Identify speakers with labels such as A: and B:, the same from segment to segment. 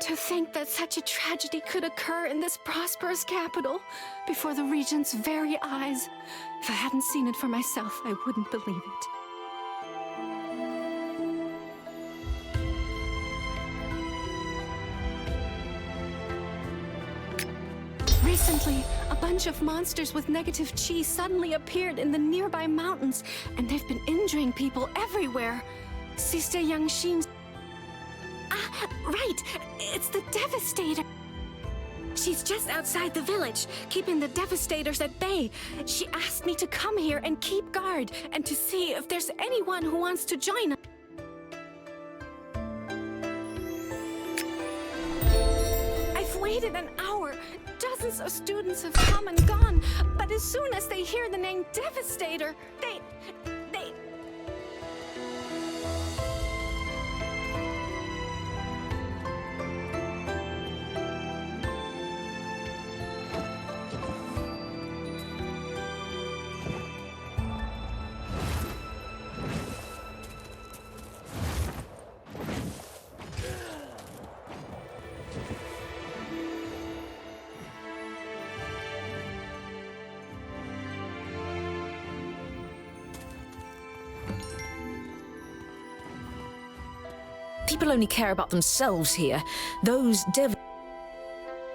A: To think that such a tragedy could occur in this prosperous capital, before the regent's very eyes. If I hadn't seen it for myself, I wouldn't believe it. Recently, a bunch of monsters with negative chi suddenly appeared in the nearby mountains, and they've been injuring people everywhere. Sister Yangxin... Ah, right! It's the Devastator! She's just outside the village, keeping the Devastators at bay. She asked me to come here and keep guard, and to see if there's anyone who wants to join us. I've waited an hour. Dozens of students have come and gone, but as soon as they hear the name Devastator, they...
B: People only care about themselves here. Those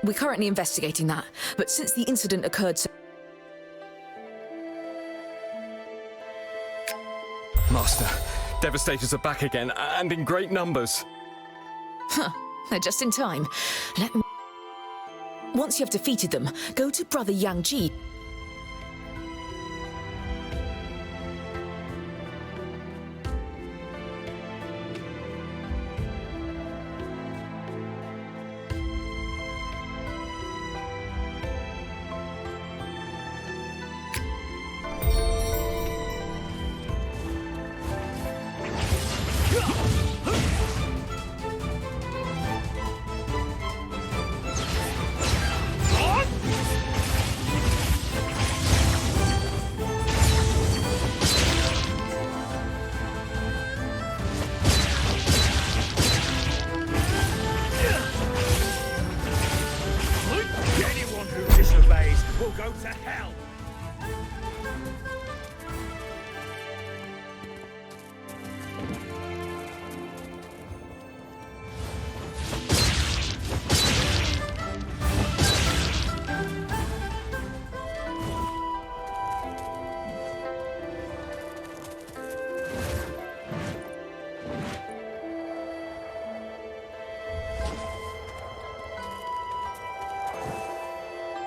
B: We're currently investigating that, but since the incident occurred so...
C: Master, Devastators are back again, and in great numbers.
B: Huh, they're just in time. Let me... Once you have defeated them, go to Brother Yang Ji.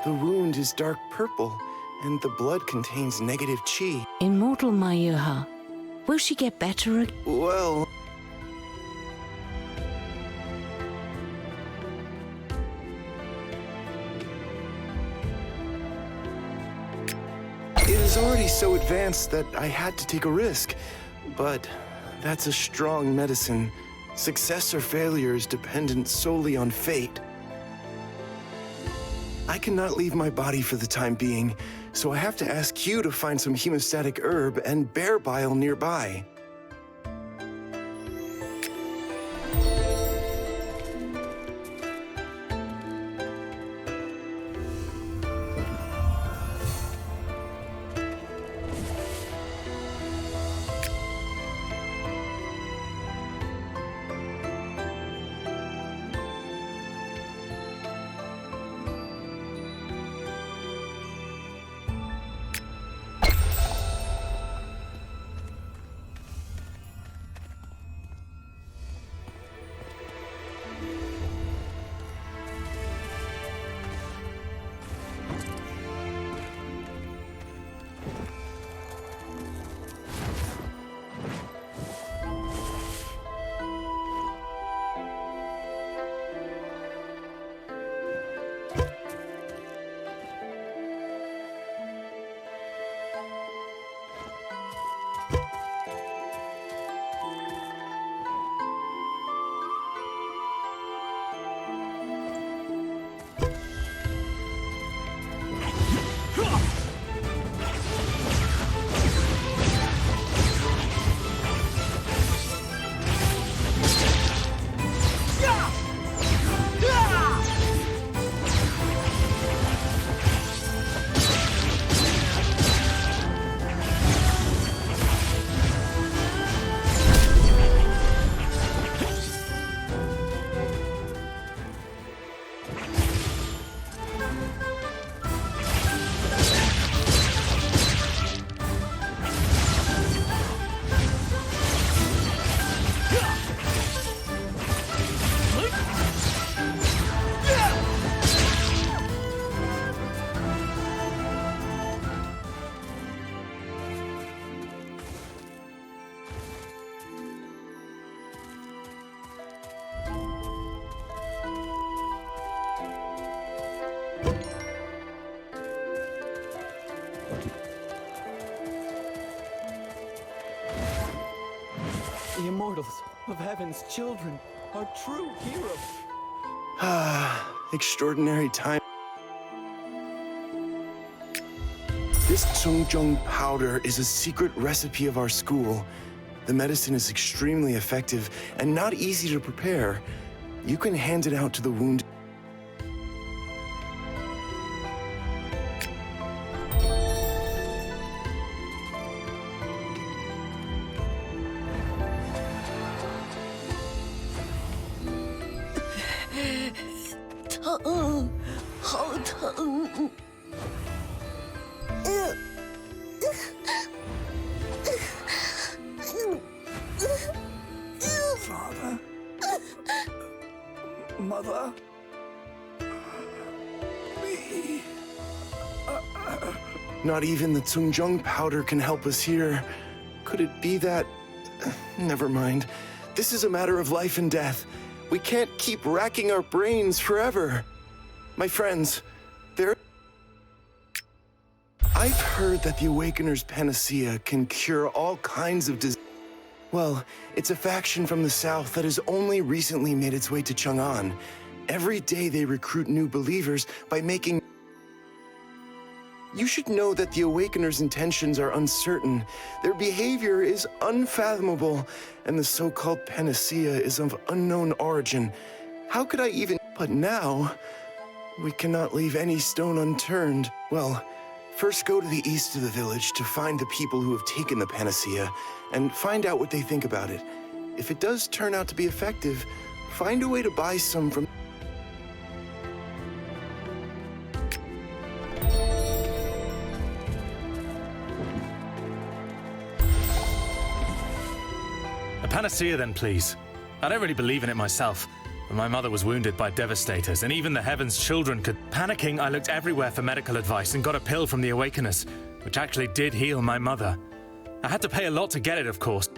D: The wound is dark purple, and the blood contains negative chi.
E: Immortal Mayuha. Will she get better again?
D: Well... It is already so advanced that I had to take a risk. But that's a strong medicine. Success or failure is dependent solely on fate. I cannot leave my body for the time being, so I have to ask you to find some hemostatic herb and bear bile nearby.
C: The immortals of heaven's children are true heroes.
D: Ah, extraordinary time. This Tsungzhong powder is a secret recipe of our school. The medicine is extremely effective and not easy to prepare. You can hand it out to the wounded.
F: Father? Mother? Me?
D: Not even the Tsungzhong powder can help us here. Could it be that... Never mind. This is a matter of life and death. We can't keep racking our brains forever. My friends, I've heard that the Awakener's panacea can cure all kinds of diseases. Well, it's a faction from the south that has only recently made its way to Chang'an. Every day they recruit new believers by making... You should know that the Awakener's intentions are uncertain. Their behavior is unfathomable, and the so-called panacea is of unknown origin. How could I even... But now, we cannot leave any stone unturned. Well, first go to the east of the village to find the people who have taken the panacea, and find out what they think about it. If it does turn out to be effective, find a way to buy some from...
G: A panacea then, please. I don't really believe in it myself, but my mother was wounded by devastators, and even the Heaven's children could... Panicking, I looked everywhere for medical advice and got a pill from the Awakeners, which actually did heal my mother. I had to pay a lot to get it, of course.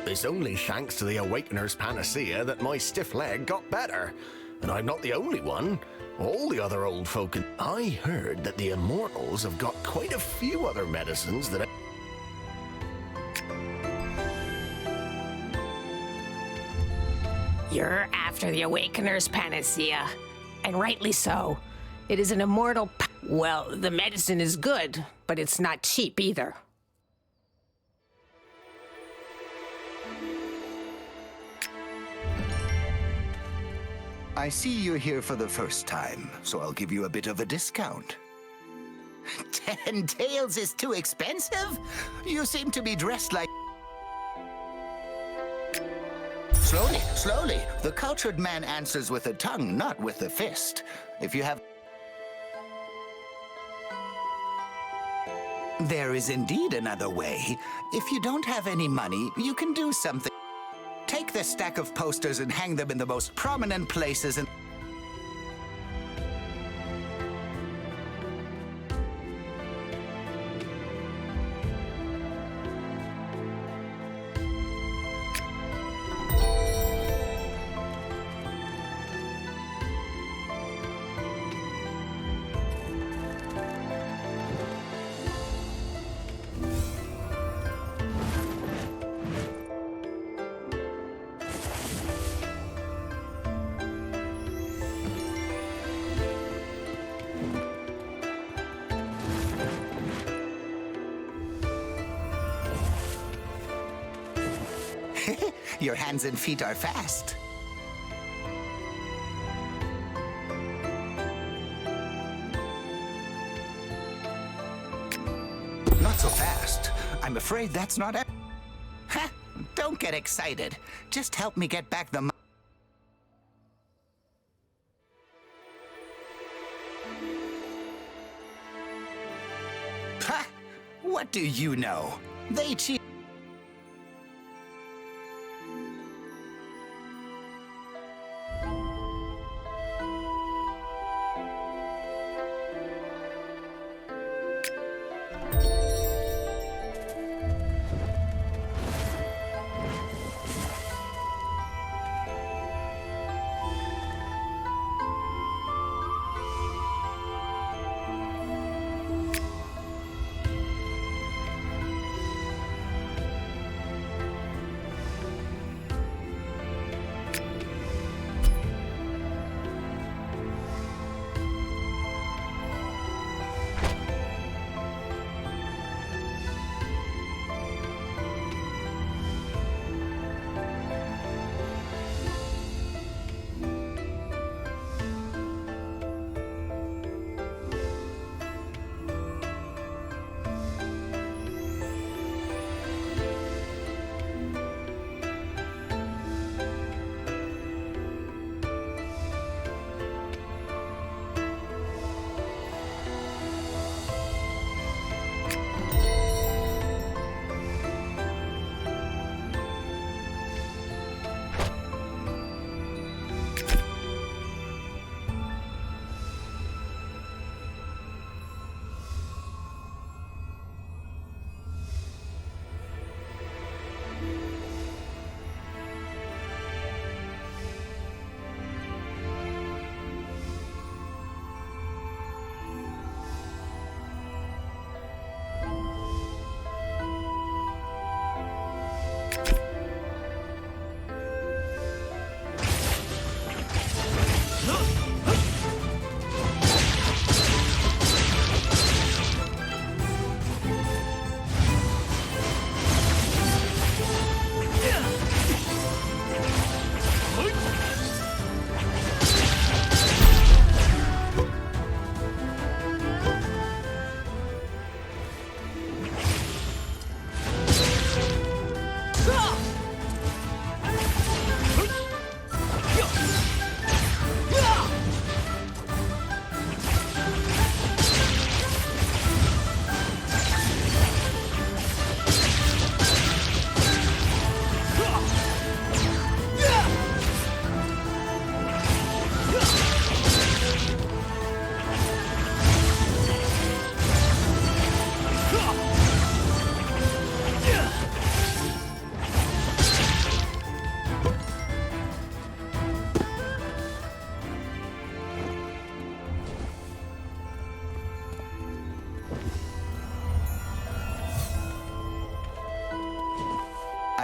H: It's only thanks to the Awakener's panacea that my stiff leg got better. And I'm not the only one. All the other old folk... I heard that the Immortals have got quite a few other medicines that...
I: You're after the Awakener's panacea, and rightly so. It is an immortal well, the medicine is good, but it's not cheap either.
J: I see you're here for the first time, so I'll give you a bit of a discount. 10 taels is too expensive? You seem to be dressed like... Slowly, slowly. The cultured man answers with the tongue, not with the fist. If you have... There is indeed another way. If you don't have any money, you can do something. Take this stack of posters and hang them in the most prominent places and... Your hands and feet are fast. Not so fast. I'm afraid that's not it. Ha! Don't get excited. Just help me get back the... Ha! What do you know? They cheat.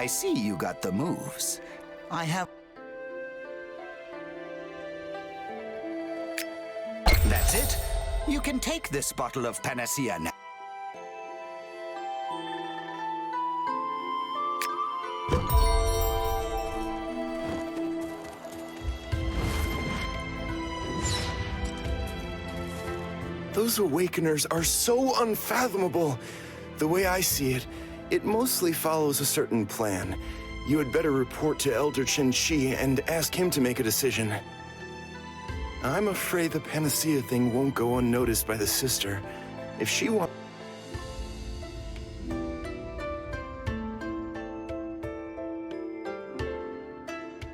J: I see you got the moves. I have... That's it. You can take this bottle of panacea now.
D: Those Awakeners are so unfathomable. The way I see it, it mostly follows a certain plan. You had better report to Elder Chen Shi and ask him to make a decision. I'm afraid the panacea thing won't go unnoticed by the sister. If she wants...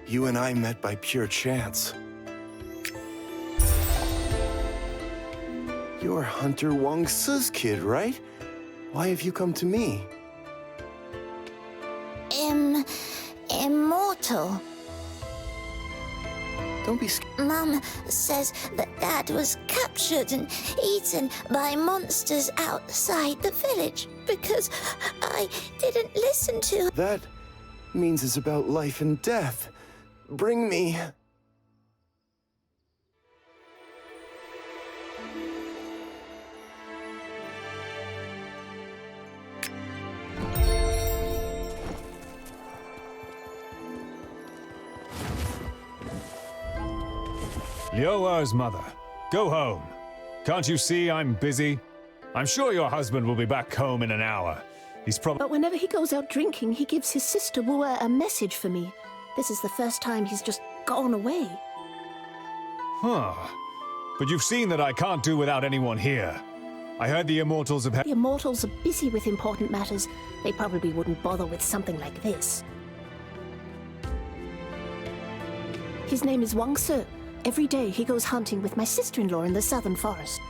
D: You and I met by pure chance. You're Hunter Wang Su's kid, right? Why have you come to me?
K: Immortal.
D: Don't be scared.
K: Mum says that Dad was captured and eaten by monsters outside the village because I didn't listen to...
D: That means it's about life and death. Bring me...
L: Liowa's mother, go home. Can't you see I'm busy? I'm sure your husband will be back home in an hour. He's probably...
M: But whenever he goes out drinking, he gives his sister Wua a message for me. This is the first time he's just gone away.
L: Huh. But you've seen that I can't do without anyone here. I heard the Immortals have had...
M: The Immortals are busy with important matters. They probably wouldn't bother with something like this. His name is Wang Su. Every day he goes hunting with my sister-in-law in the southern forest.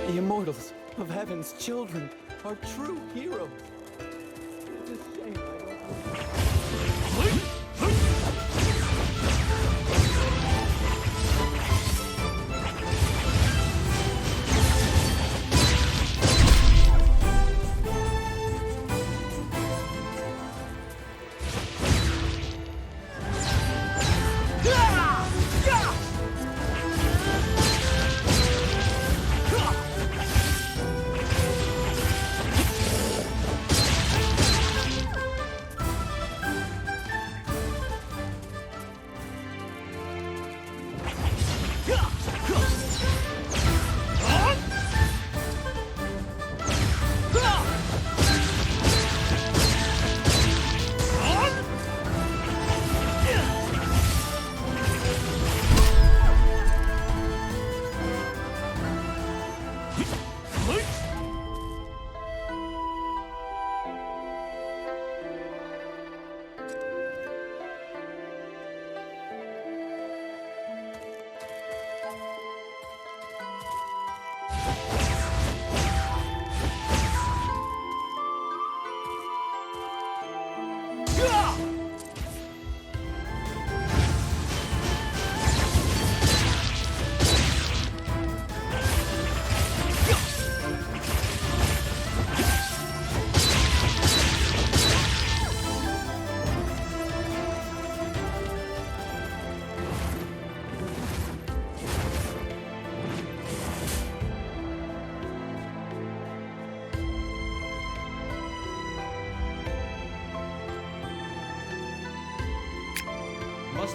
N: The Immortals of Heaven's children are true heroes. It's a shame I don't...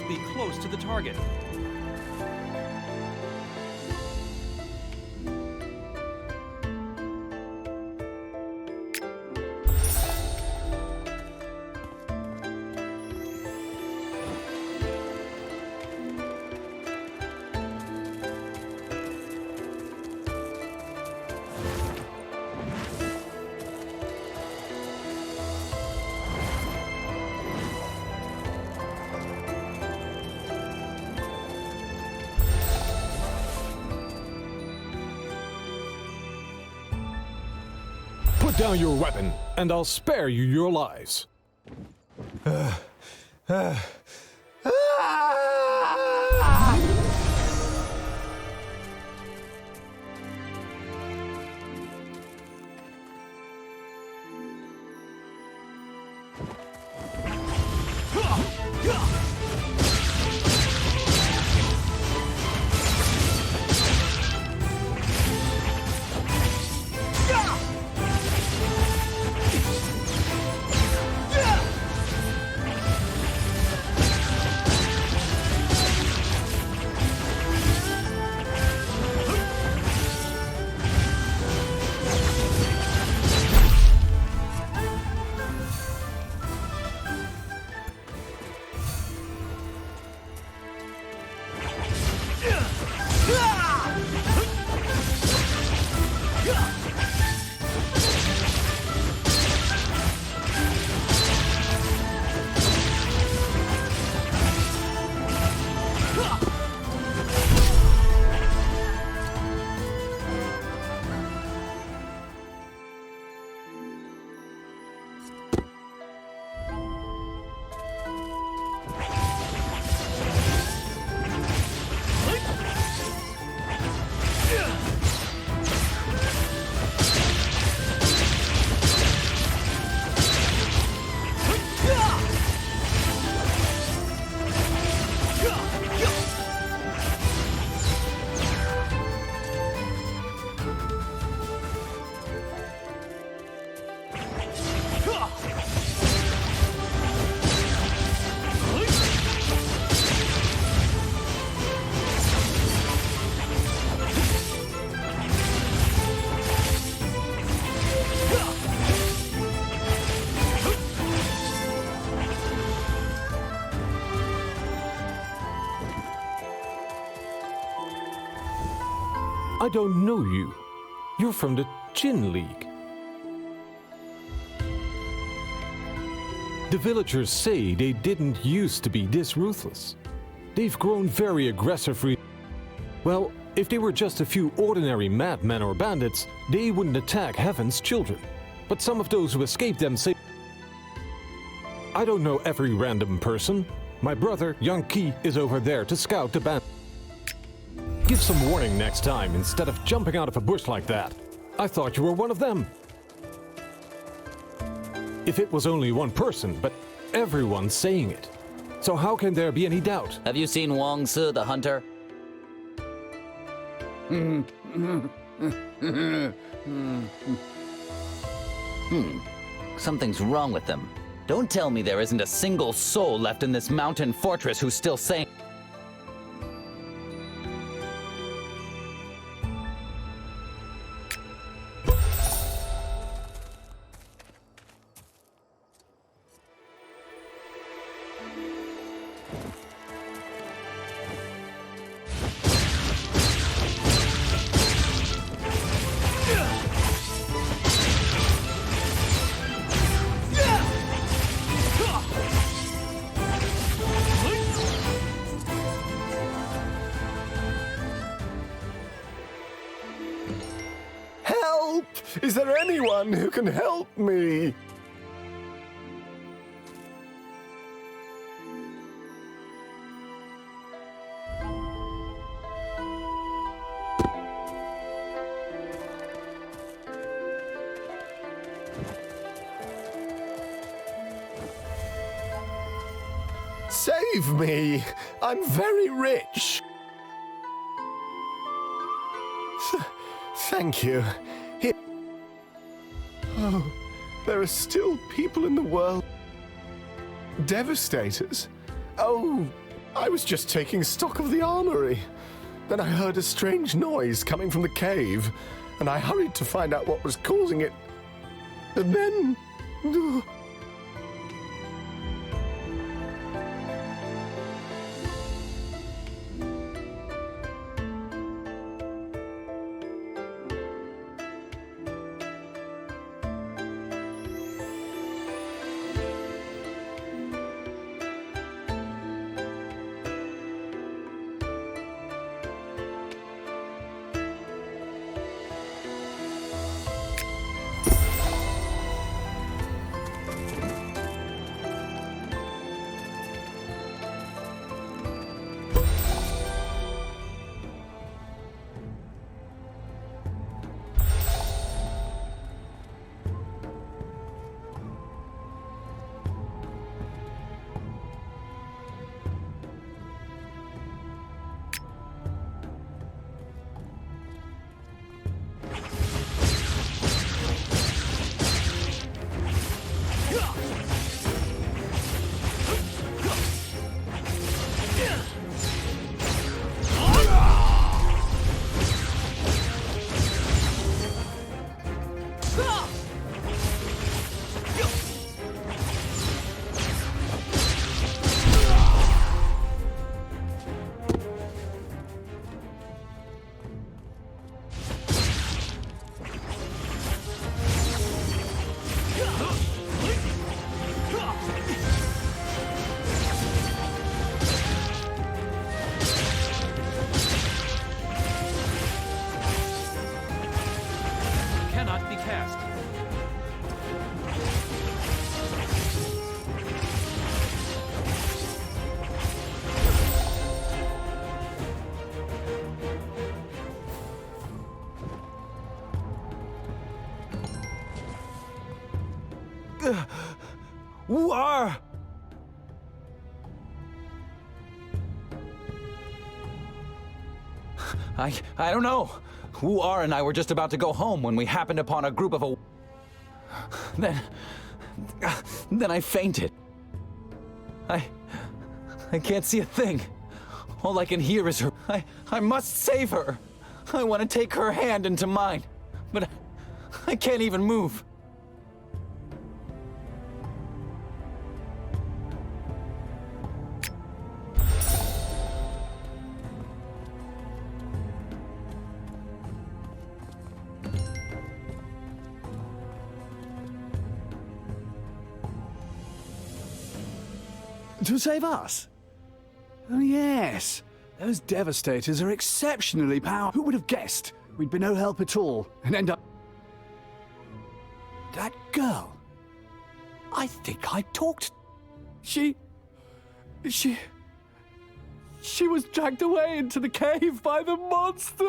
N: must be close to the target.
L: Put down your weapon, and I'll spare you your lives. I don't know you. You're from the Jin League. The villagers say they didn't used to be this ruthless. They've grown very aggressive. Well, if they were just a few ordinary madmen or bandits, they wouldn't attack Heaven's children. But some of those who escaped them say... I don't know every random person. My brother, Yang Qi, is over there to scout the band. Give some warning next time instead of jumping out of a bush like that. I thought you were one of them. If it was only one person, but everyone's saying it. So how can there be any doubt?
O: Have you seen Wang Si the hunter? Something's wrong with them. Don't tell me there isn't a single soul left in this mountain fortress who's still saying...
D: Help! Is there anyone who can help me? Save me! I'm very rich. Thank you. Here. Oh, there are still people in the world. Devastators. Oh,
H: I was just taking stock of the armory. Then I heard a strange noise coming from the cave, and I hurried to find out what was causing it. And then...
F: War!
O: I don't know. Wuar and I were just about to go home when we happened upon a group of Then I fainted. I can't see a thing. All I can hear is her. I must save her. I want to take her hand into mine, but I can't even move.
F: To save us? Oh, yes. Those Devastators are exceptionally powerful. Who would have guessed we'd be no help at all and end up... That girl. I think I talked... She was dragged away into the cave by the monster!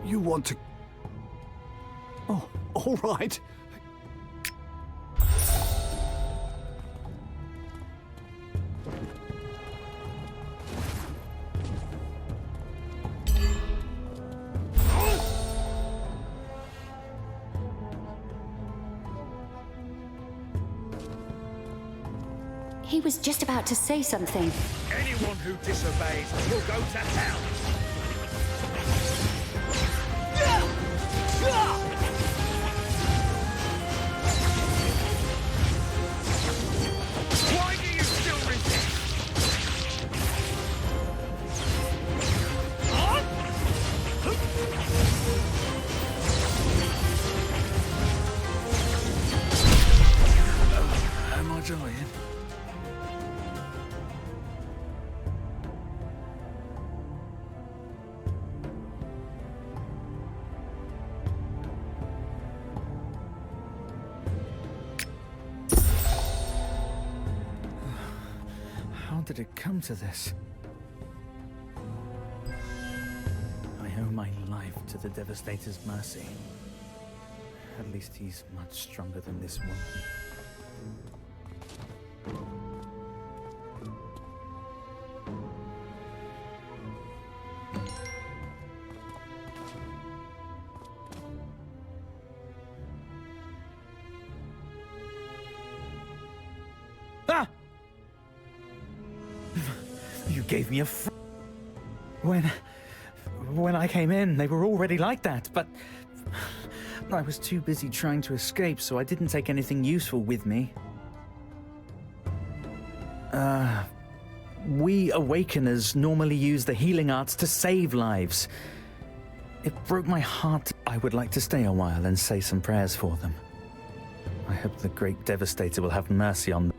F: You want to... Oh, all right.
P: He was just about to say something.
Q: Anyone who disobeys will go to hell! Why do you still resist?
G: am I dying? How did it come to this? I owe my life to the Devastator's mercy. At least he's much stronger than this woman. Ah! You gave me a When I came in, they were already like that, but I was too busy trying to escape, so I didn't take anything useful with me. We Awakeners normally use the healing arts to save lives. It broke my heart. I would like to stay a while and say some prayers for them. I hope the Great Devastator will have mercy on them.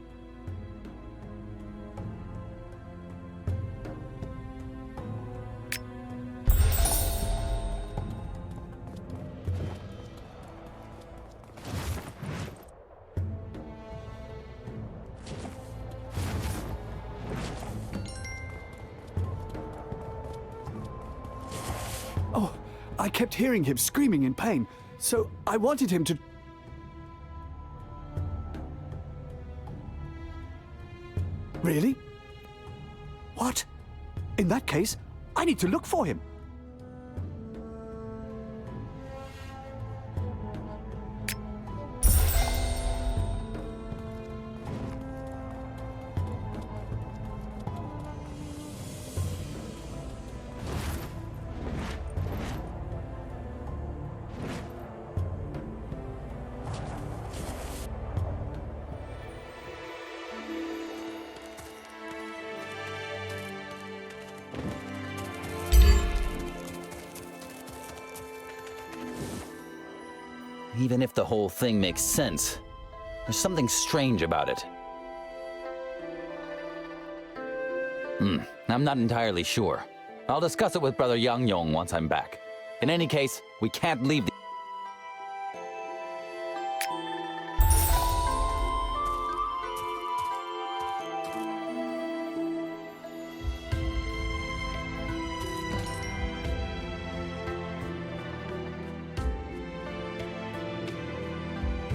F: Oh, I kept hearing him screaming in pain, so I wanted him to... Really? What? In that case, I need to look for him.
O: Even if the whole thing makes sense, there's something strange about it. I'm not entirely sure. I'll discuss it with Brother Yang Yong once I'm back. In any case, we can't leave the...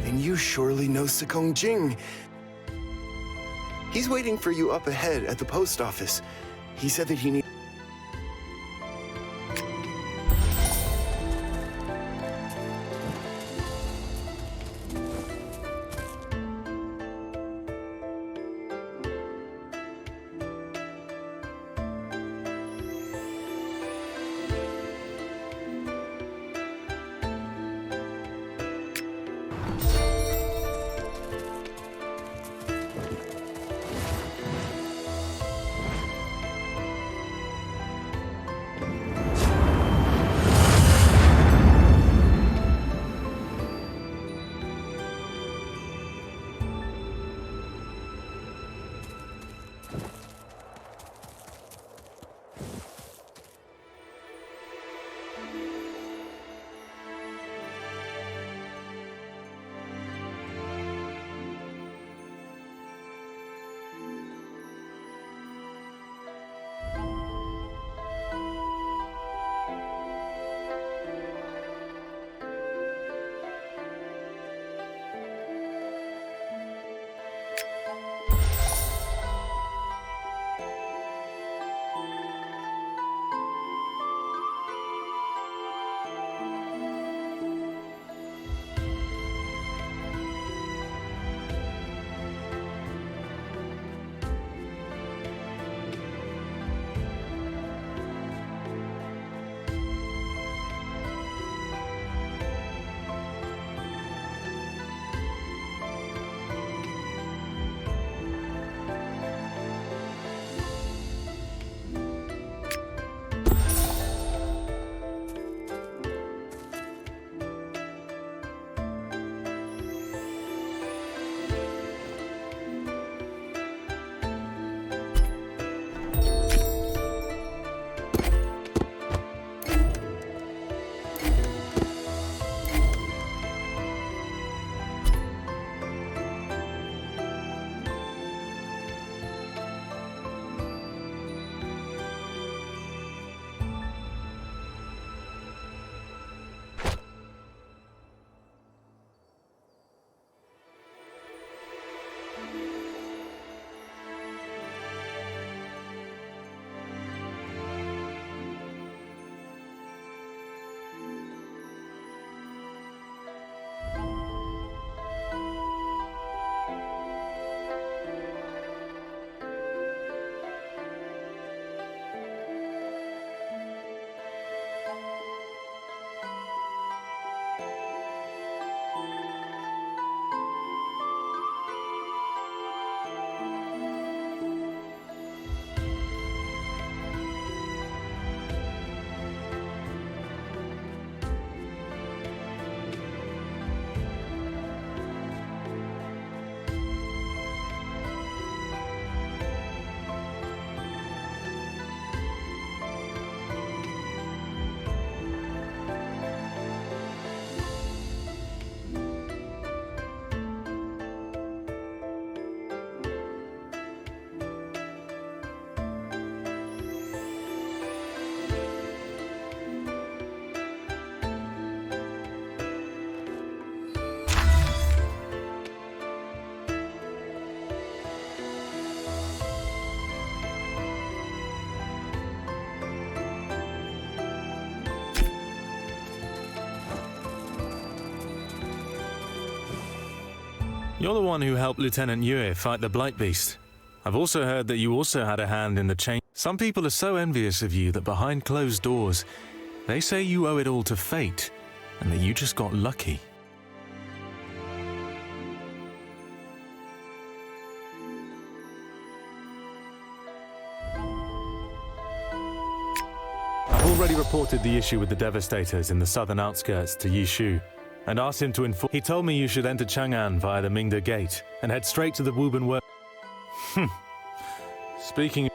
D: Then you surely know Sekong Jing. He's waiting for you up ahead at the post office. He said that he needs...
G: You're the one who helped Lieutenant Yue fight the Blight Beast. I've also heard that you also had a hand in the change. Some people are so envious of you that behind closed doors, they say you owe it all to fate, and that you just got lucky. I've already reported the issue with the Devastators in the southern outskirts to Yi Shu, and asked him to inform. He told me you should enter Chang'an via the Mingda Gate and head straight to the Wuban Work. Speaking.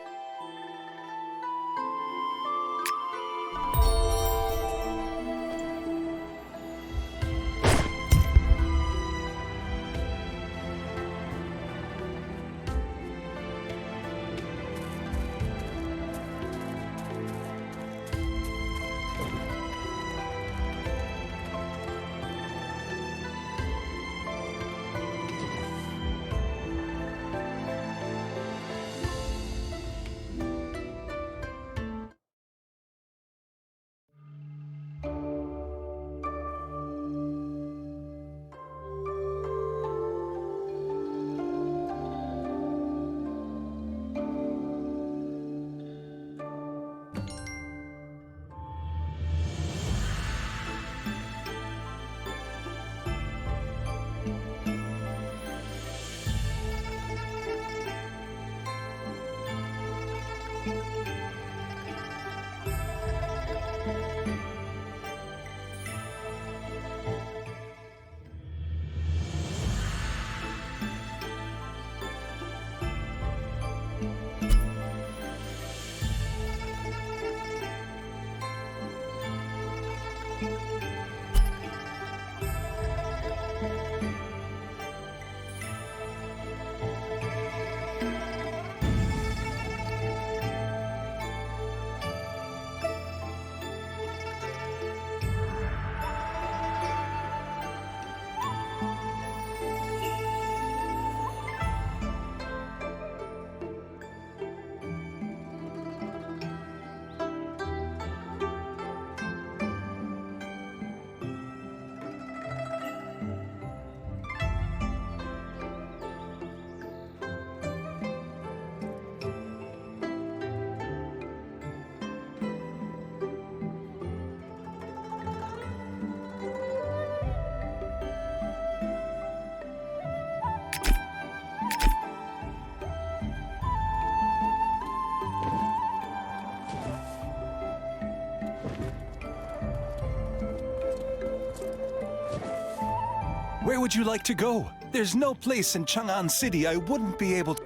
R: Where would you like to go? There's no place in Chang'an City I wouldn't be able to...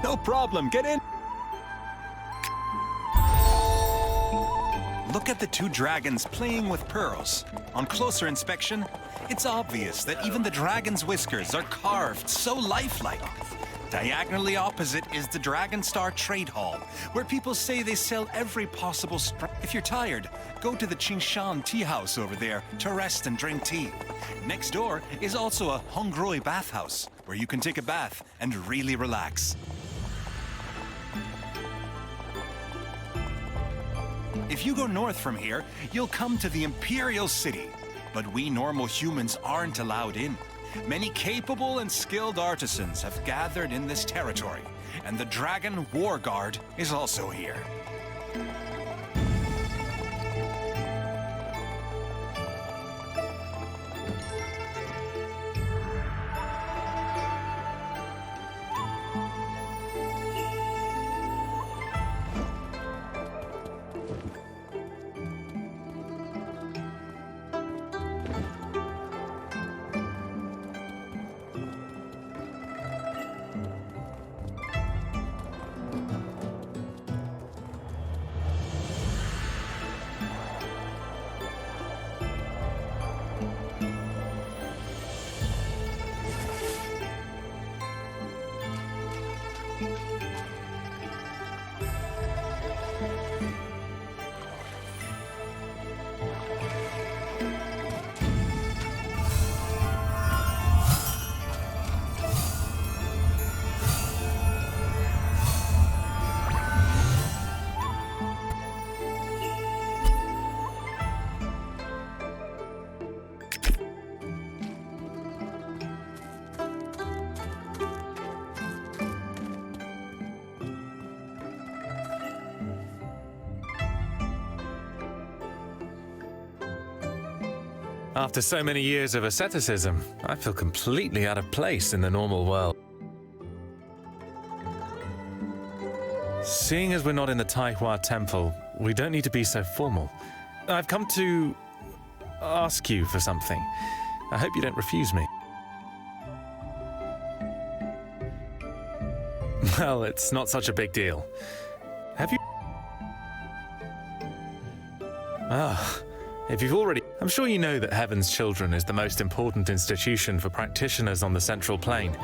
R: No problem, get in! Look at the two dragons playing with pearls. On closer inspection, it's obvious that even the dragon's whiskers are carved so lifelike. Diagonally opposite is the Dragon Star Trade Hall, where people say they sell every possible If you're tired, go to the Qingshan Tea House over there to rest and drink tea. Next door is also a Hongroi bathhouse, where you can take a bath and really relax. If you go north from here, you'll come to the Imperial City, but we normal humans aren't allowed in. Many capable and skilled artisans have gathered in this territory, and the Dragon War Guard is also here.
G: After so many years of asceticism, I feel completely out of place in the normal world. Seeing as we're not in the Taihua Temple, we don't need to be so formal. I've come to ask you for something. I hope you don't refuse me. Well, it's not such a big deal. Have you... if you've already... I'm sure you know that Heaven's Children is the most important institution for practitioners on the Central Plain.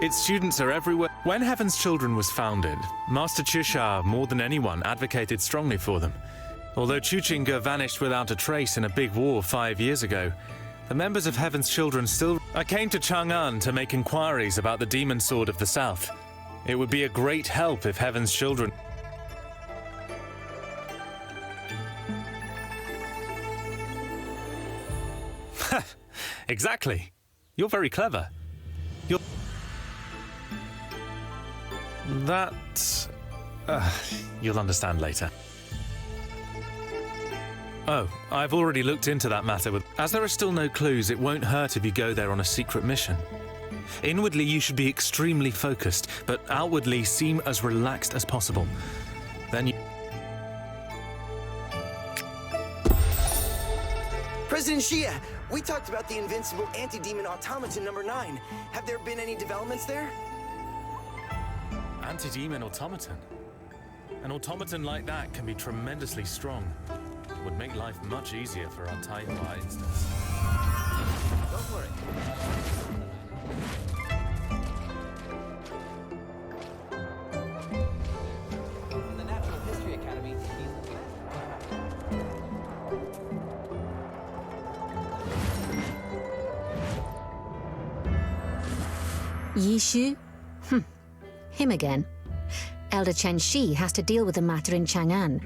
G: Its students are everywhere. When Heaven's Children was founded, Master Chusha, more than anyone, advocated strongly for them. Although Chuchinga vanished without a trace in a big war 5 years ago, the members of Heaven's Children still... I came to Chang'an to make inquiries about the Demon Sword of the South. It would be a great help if Heaven's Children... Exactly. You're very clever. You're... That... you'll understand later. Oh, I've already looked into that matter with... As there are still no clues, it won't hurt if you go there on a secret mission. Inwardly, you should be extremely focused, but outwardly seem as relaxed as possible. Then you...
S: President Xia, we talked about the invincible anti-demon automaton number 9. Have there been any developments there?
G: Anti-demon automaton? An automaton like that can be tremendously strong. It would make life much easier for our Taihua instance. Don't worry.
N: The Natural History Academy.
P: Yishu? Him again. Elder Chen Shi has to deal with the matter in Chang'an.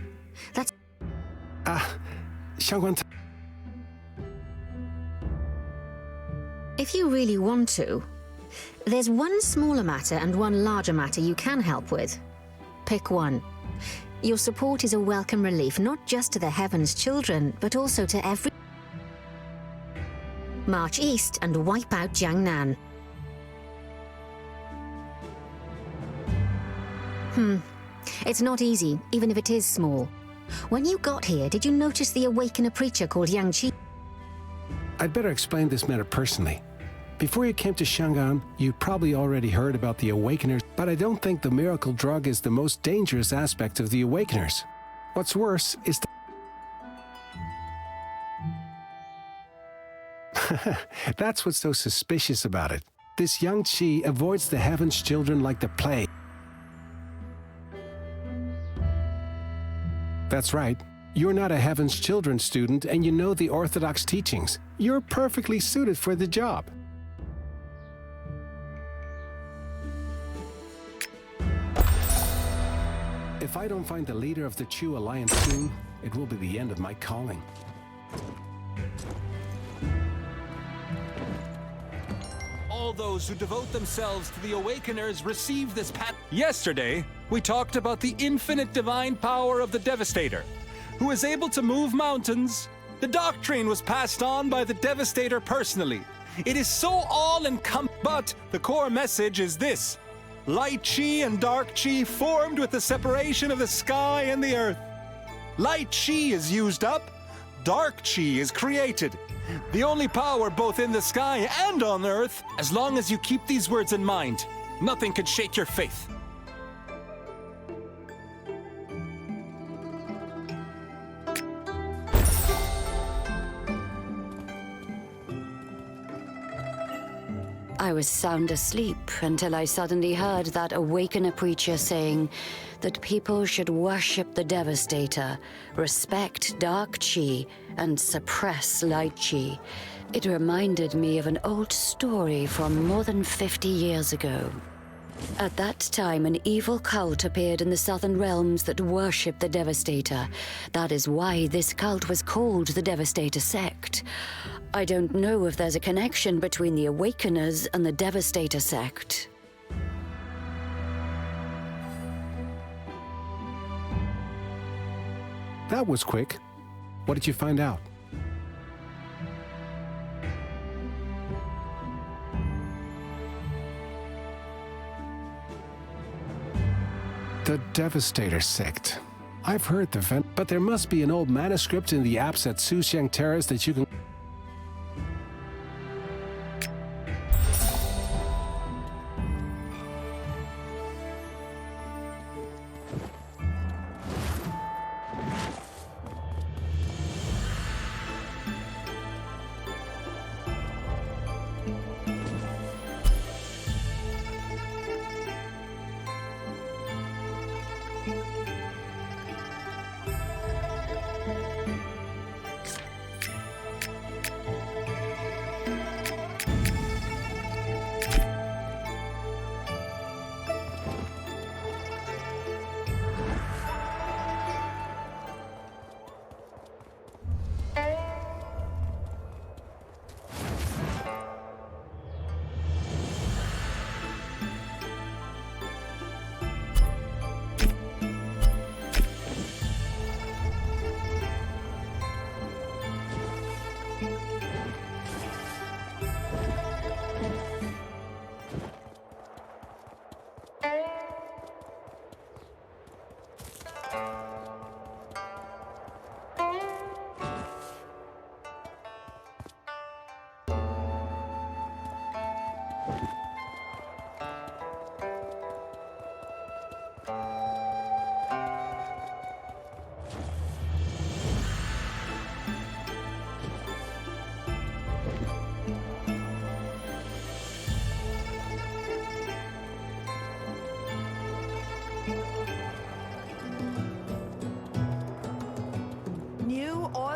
P: That's...
D: Xiangguan...
P: If you really want to, there's one smaller matter and one larger matter you can help with. Pick one. Your support is a welcome relief, not just to the Heaven's Children, but also to every... March east and wipe out Jiangnan. It's not easy, even if it is small. When you got here, did you notice the Awakener preacher called Yang Qi?
T: I'd better explain this matter personally. Before you came to Chang'an, you probably already heard about the Awakeners, but I don't think the miracle drug is the most dangerous aspect of the Awakeners. What's worse is That's what's so suspicious about it. This Yang Qi avoids the Heaven's Children like the plague. That's right. You're not a Heaven's Children student and you know the Orthodox teachings. You're perfectly suited for the job. If I don't find the leader of the Chu Alliance soon, it will be the end of my calling.
U: All those who devote themselves to the Awakeners receive this path. Yesterday, we talked about the infinite divine power of the Devastator, who is able to move mountains. The doctrine was passed on by the Devastator personally. It is so all-encompassing, but the core message is this. Light Qi and Dark Qi formed with the separation of the sky and the earth. Light Qi is used up, Dark Qi is created. The only power both in the sky and on earth, as long as you keep these words in mind, nothing can shake your faith.
V: I was sound asleep until I suddenly heard that Awakener preacher saying that people should worship the Devastator, respect Dark Qi, and suppress Light Qi. It reminded me of an old story from more than 50 years ago. At that time, an evil cult appeared in the southern realms that worshipped the Devastator. That is why this cult was called the Devastator sect. I don't know if there's a connection between the Awakeners and the Devastator sect.
T: That was quick. What did you find out? The Devastator sect. I've heard the vent, but there must be an old manuscript in the apse at Suxiang Terrace that you can...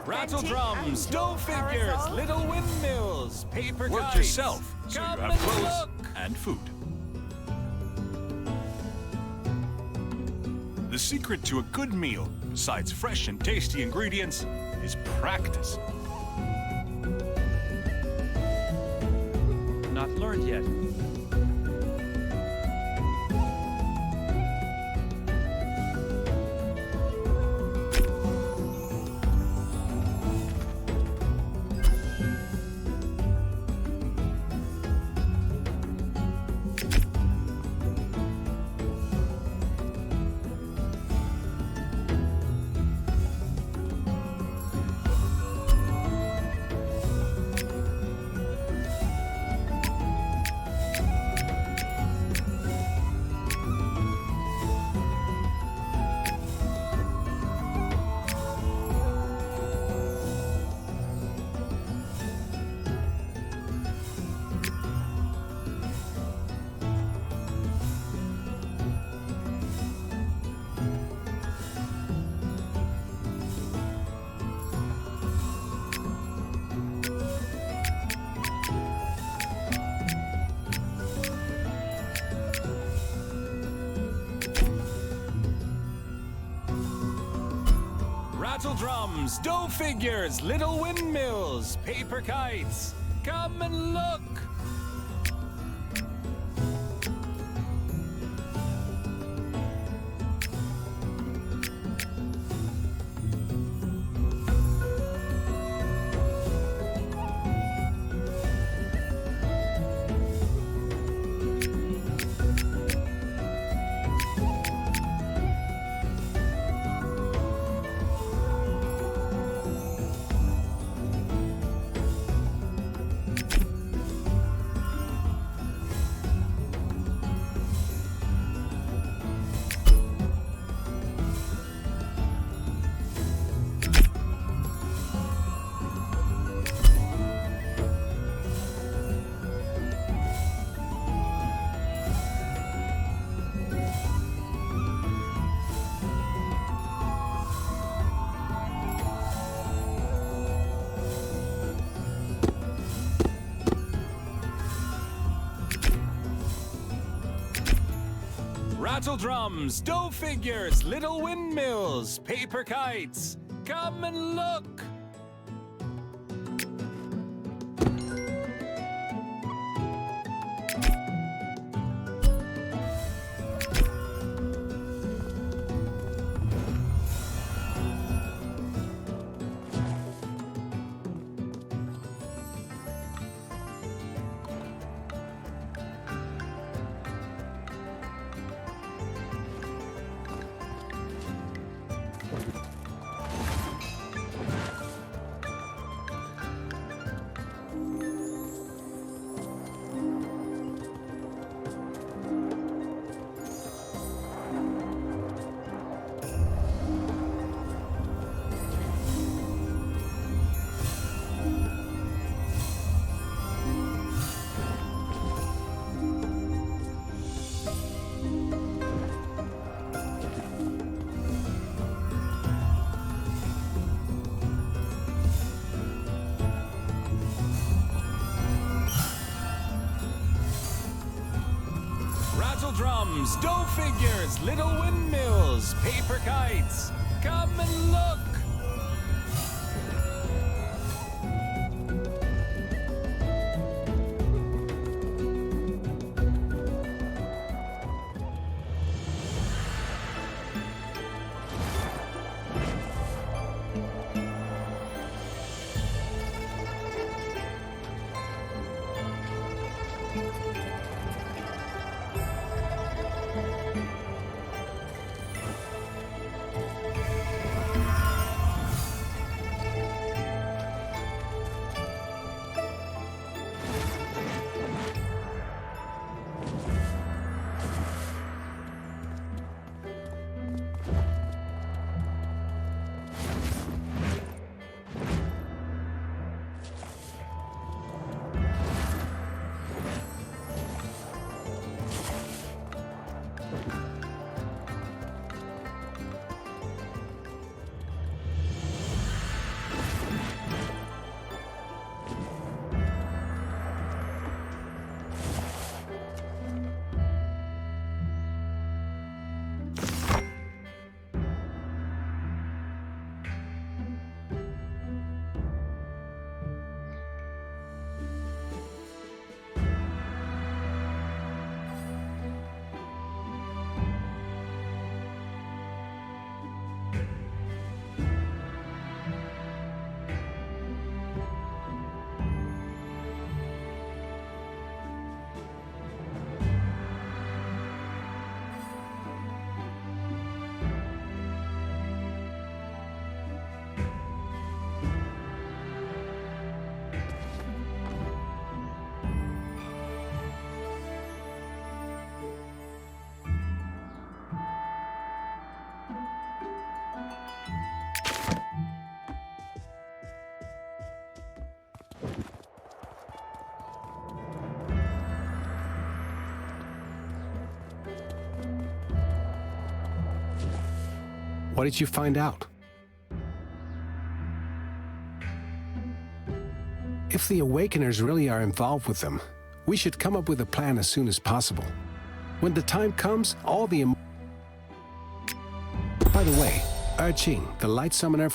U: Rattle drums, dough figures, little windmills, paper
R: Work
U: kites.
R: yourself, so you
U: Come
R: have
U: and
R: clothes
U: look.
R: and food. The secret to a good meal, besides fresh and tasty ingredients, is practice.
N: Not learned yet.
U: Rattle drums, dough figures, little windmills, paper kites. Come and look. Rattle drums, dough figures, little windmills, paper kites. Come and look. Battle drums, dough figures, little windmills, paper kites. Come and look!
T: What did you find out? If the Awakeners really are involved with them, we should come up with a plan as soon as possible. When the time comes, all the... By the way, Urchin, the Light Summoner...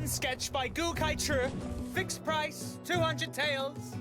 A: sketch by Gu Kai Chu. Fixed price, 200 taels.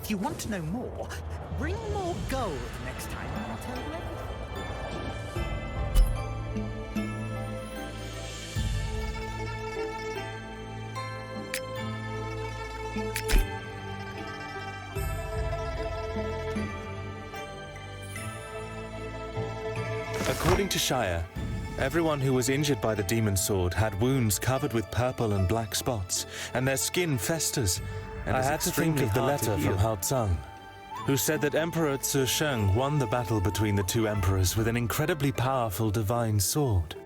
B: If you want to know more, bring more gold next time and I'll tell you everything.
G: According to Shire, everyone who was injured by the demon sword had wounds covered with purple and black spots, and their skin festers. And I had to think of the letter from Hao Tsang, who said that Emperor Tzu Sheng won the battle between the two emperors with an incredibly powerful divine sword.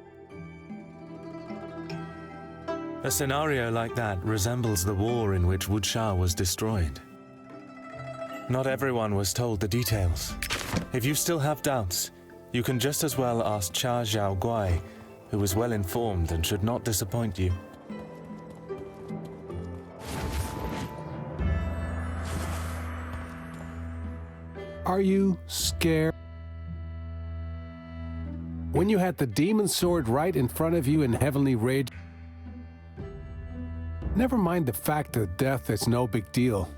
G: A scenario like that resembles the war in which Wuxia was destroyed. Not everyone was told the details. If you still have doubts, you can just as well ask Cha Xiao Guai, who is well informed and should not disappoint you.
T: Are you scared? When you had the demon sword right in front of you in heavenly rage? Never mind the fact that death is no big deal.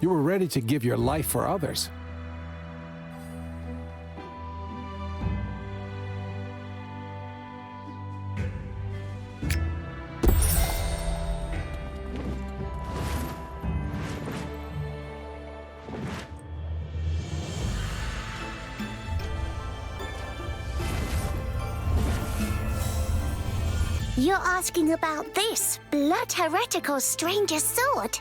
T: You were ready to give your life for others.
K: You're asking about this blood heretical stranger sword?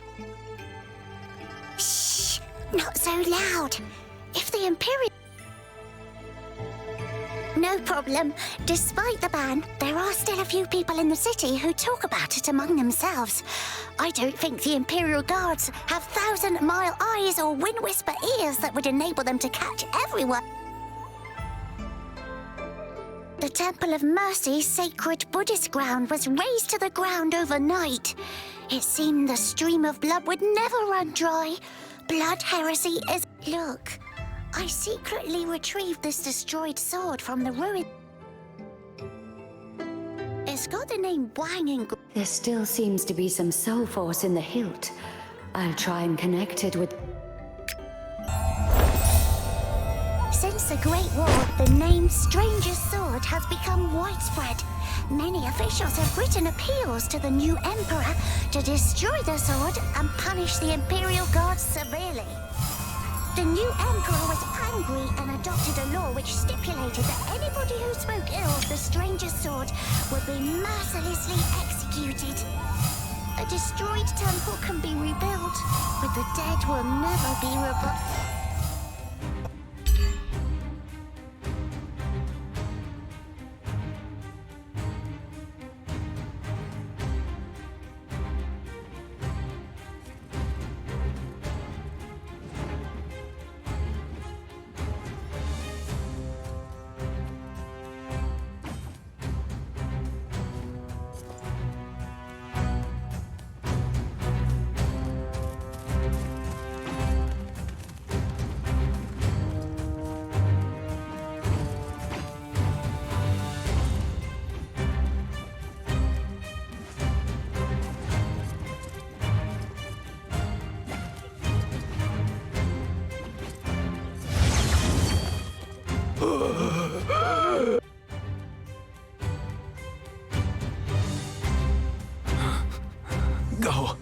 K: Shh! Not so loud. If the Imperial... No problem. Despite the ban, there are still a few people in the city who talk about it among themselves. I don't think the Imperial Guards have thousand-mile eyes or wind-whisper ears that would enable them to catch everyone. The Temple of Mercy's sacred Buddhist ground was razed to the ground overnight. It seemed the stream of blood would never run dry. Blood heresy is... Look, I secretly retrieved this destroyed sword from the ruin. It's got the name Wang and...
V: There still seems to be some soul force in the hilt. I'll try and connect it with...
K: Since the Great War, the name Stranger's Sword has become widespread. Many officials have written appeals to the new Emperor to destroy the sword and punish the Imperial Guards severely. The new Emperor was angry and adopted a law which stipulated that anybody who spoke ill of the Stranger's Sword would be mercilessly executed. A destroyed temple can be rebuilt, but the dead will never be rebuilt.
F: Go.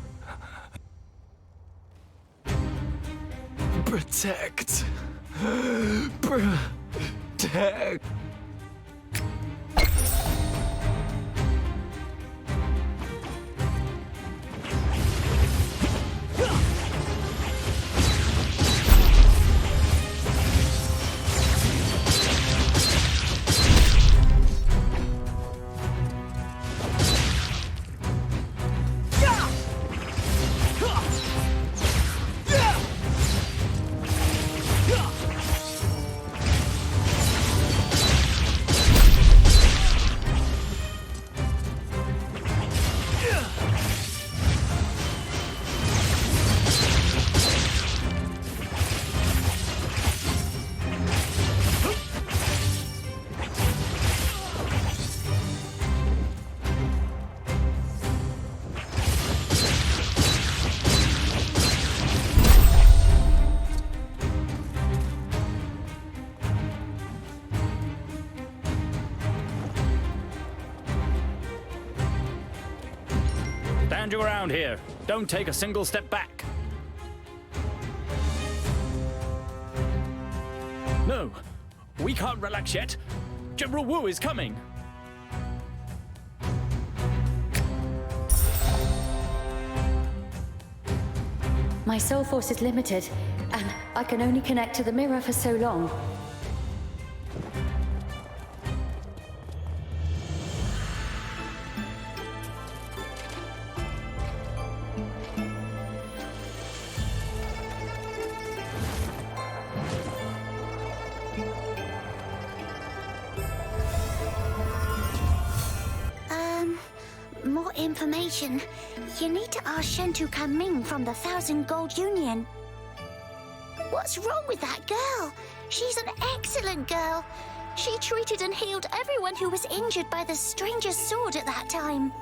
F: Protect. Protect.
C: stand your ground here. Don't take a single step back. No, we can't relax yet. General Wu is coming.
V: My soul force is limited, and I can only connect to the mirror for so long.
K: More information. You need to ask Shentu Kaming from the Thousand Gold Union. What's wrong with that girl? She's an excellent girl. She treated and healed everyone who was injured by the Stranger's Sword at that time.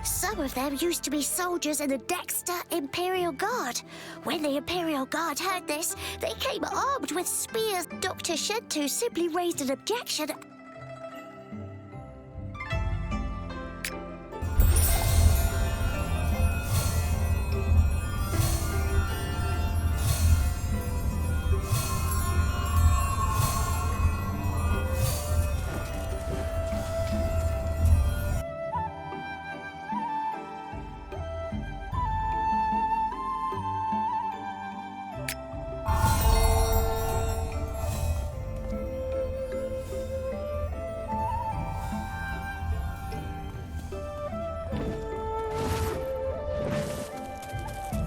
K: Some of them used to be soldiers in the Dexter Imperial Guard. When the Imperial Guard heard this, they came armed with spears. Dr. Shentu simply raised an objection.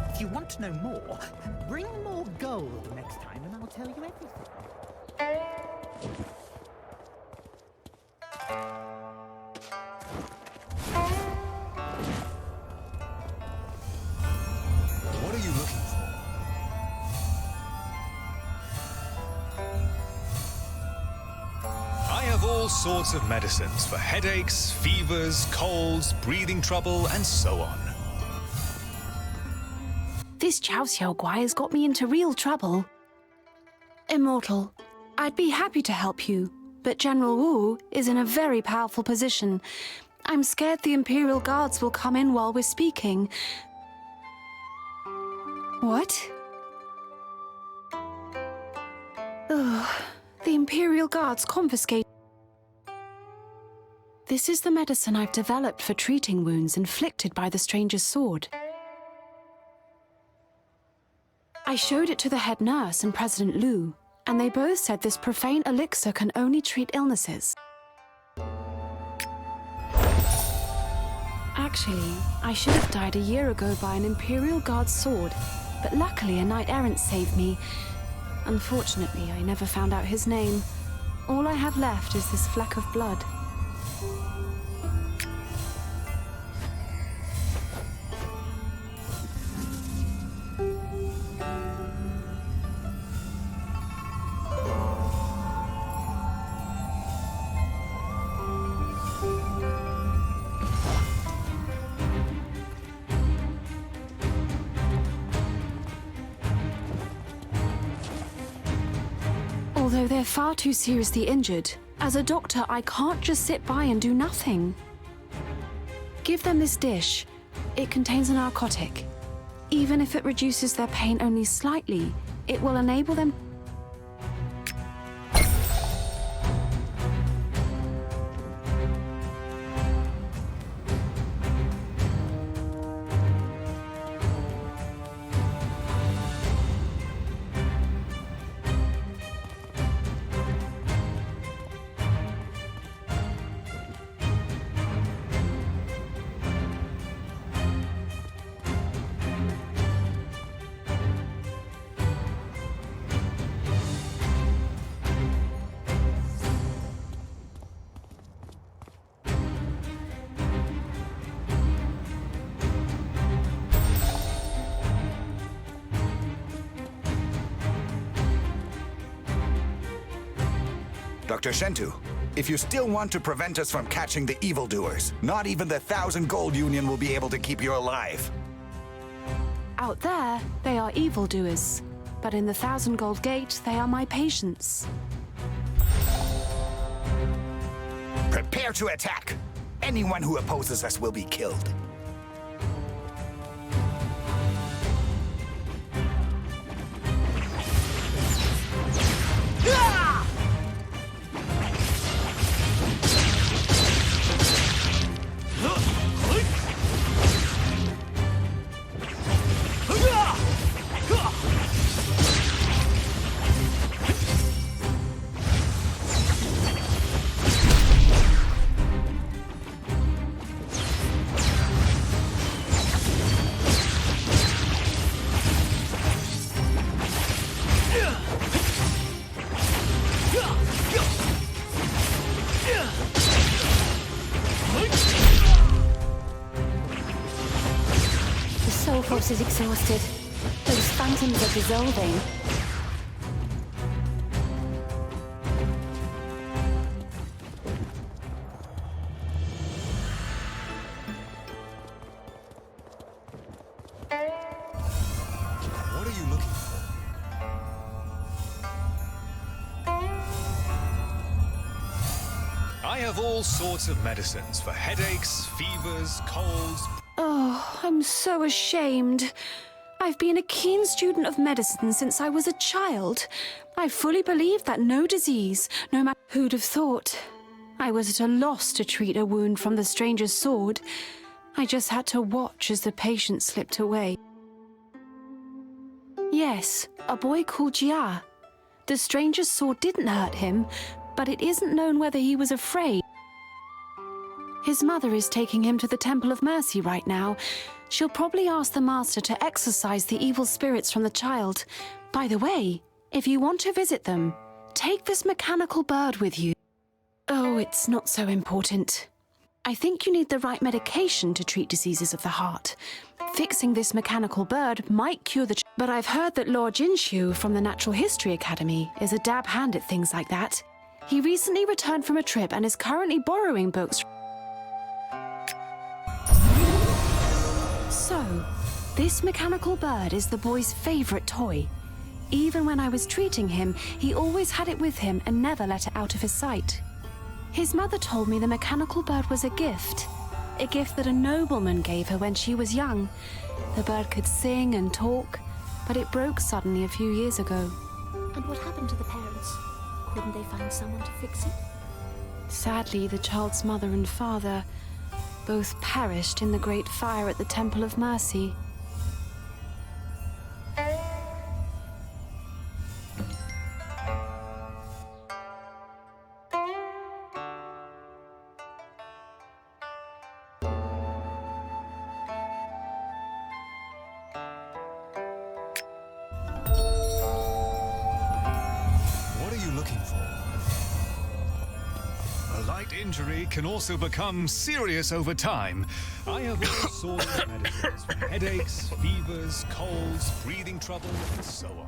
B: If you want to know more, bring more gold next time and I'll tell you everything.
R: What are you looking for? I have all sorts of medicines for headaches, fevers, colds, breathing trouble, and so on.
E: This Chao Xiaoguai has got me into real trouble. Immortal, I'd be happy to help you, but General Wu is in a very powerful position. I'm scared the Imperial Guards will come in while we're speaking. What? Ugh, the Imperial Guards confiscate. This is the medicine I've developed for treating wounds inflicted by the Stranger's Sword. I showed it to the head nurse and President Liu, and they both said this profane elixir can only treat illnesses. Actually, I should have died a year ago by an Imperial Guard sword, but luckily a knight-errant saved me. Unfortunately, I never found out his name. All I have left is this fleck of blood. Although they're far too seriously injured, as a doctor, I can't just sit by and do nothing. Give them this dish. It contains a narcotic. Even if it reduces their pain only slightly, it will enable them.
W: Dr. Shentu, if you still want to prevent us from catching the evildoers, not even the Thousand Gold Union will be able to keep you alive.
E: Out there, they are evildoers. But in the Thousand Gold Gate, they are my patients.
W: Prepare to attack! Anyone who opposes us will be killed.
V: force is exhausted. Those phantoms are dissolving.
R: What are you looking for? I have all sorts of medicines for headaches, fevers, colds.
E: Oh, I'm so ashamed. I've been a keen student of medicine since I was a child. I fully believe that no disease, no matter who'd have thought. I was at a loss to treat a wound from the stranger's sword. I just had to watch as the patient slipped away. Yes, a boy called Jia. The stranger's sword didn't hurt him, but it isn't known whether he was afraid. His mother is taking him to the Temple of Mercy right now. She'll probably ask the master to exorcise the evil spirits from the child. By the way, if you want to visit them, take this mechanical bird with you. Oh, it's not so important. I think you need the right medication to treat diseases of the heart. Fixing this mechanical bird might cure the but I've heard that Lord Jinshu from the Natural History Academy is a dab hand at things like that. He recently returned from a trip and is currently borrowing books. So, this mechanical bird is the boy's favorite toy. Even when I was treating him, he always had it with him and never let it out of his sight. His mother told me the mechanical bird was a gift that a nobleman gave her when she was young. The bird could sing and talk, but it broke suddenly a few years ago.
K: And what happened to the parents? Couldn't they find someone to fix it?
E: Sadly, the child's mother and father both perished in the great fire at the Temple of Mercy.
R: What are you looking for? A light injury can also become serious over time. I have all sorts of medicines for headaches, fevers, colds, breathing trouble, and so on.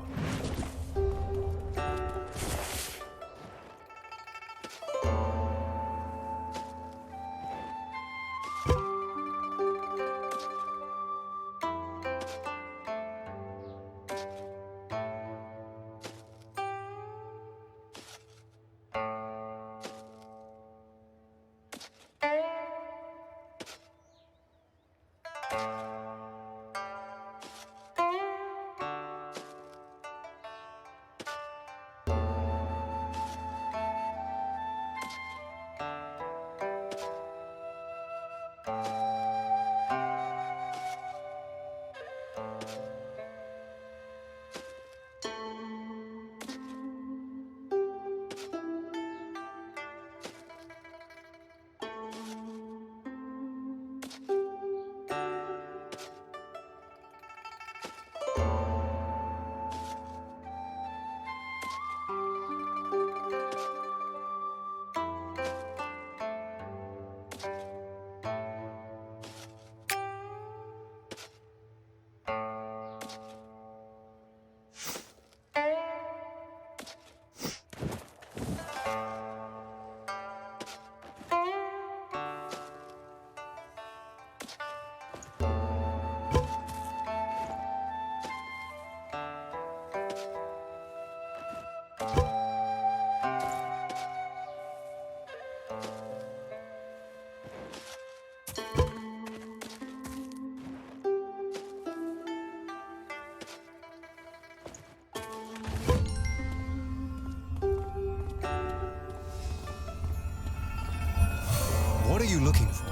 R: What are you looking for?